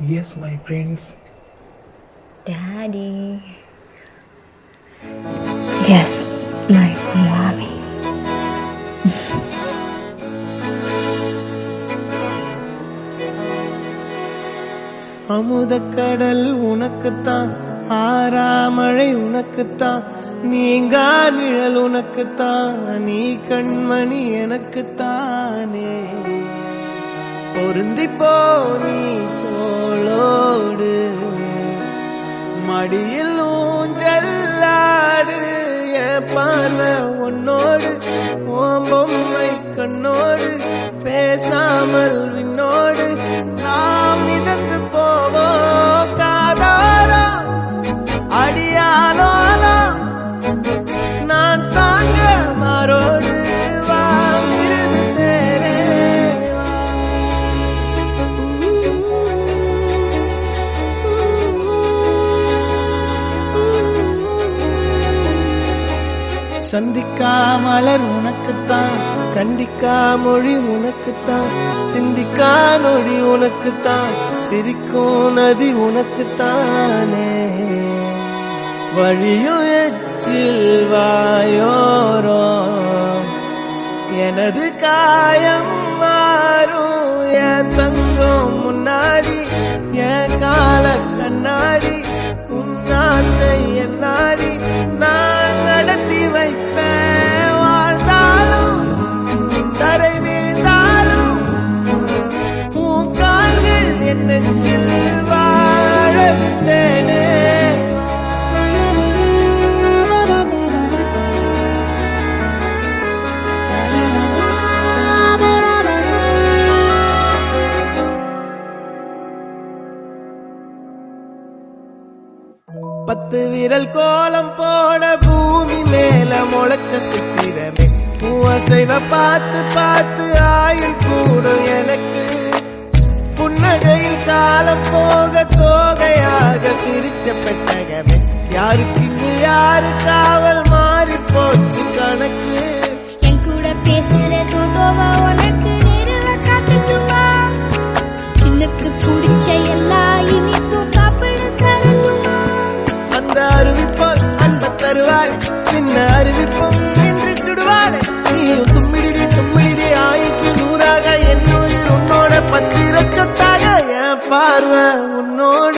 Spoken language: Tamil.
Yes, my prince. Daddy. Yes, my mommy. அமுதக்கடல் உனக்குத்தான், ஆறாமழை உனக்குத்தான், நீங்கா நிழல் உனக்குத்தான், நீ கண்மணி எனக்குத்தானே. பொருந்திப்போ நீ தோளோடு, மடியில் ஊஞ்சல்லாடு, என் பார்வை உன்னோடு, ஓம் பொம்மை கண்ணோடு, பேசாமல் விண்ணோடு நாம் மிதந்து போவோம் காதாரா அடியாலோலா, நான் தாங்க மாறோடு வா மிருது தேரே சந்திக்கா மலர் உனக்குத்தான், கண்டிக்கா மொழி உனக்குத்தான், சிந்திக்கா நொடி உனக்குத்தான், சிரிக்கும் நதி உனக்குத்தானே. வழியும் எச்சில் வாயோரோ எனது காயம் மாறும், என் தங்கம் முன்னாடி என் கால கண்ணாடி, உன் ஆசை என் நாடி நான் நடத்தி வைப்பேன். வாழ்ந்தாலும் தரை வீழ்ந்தாலும் உன் கால்கள் என் நெஞ்சில் வாழ விட்டேனே. பத்து விரல் கோலம் போட பூமி மேல முளைச்ச சித்திரமே, பூவசைவ பார்த்து பார்த்து ஆயுள் கூடும் எனக்கு. புன்னகையில் காலம் போக தோகையாக சிரிச்ச பெட்டகமே, யாருக்கு இங்கு யாரு காவல் மாறி போச்சு கணக்கு. என் கூட பேசுற தோதோவா உனக்கு நேரில் காட்டுமா, சின்னுக்கு பிடிச்ச எல்லா இனிப்பும் சாப்பிட தரணுமா. அந்த அருவிப்போல் அன்ப தருவாள், சின்ன அருவிப்பும் நின்று சுடுவாள். நீயும் தும்மிடி தும்மிடி ஆயுசு நூறாக, என் உயிர் உன்னோட பத்திர சொத்தாக, என் பார்வை உன்னோடு.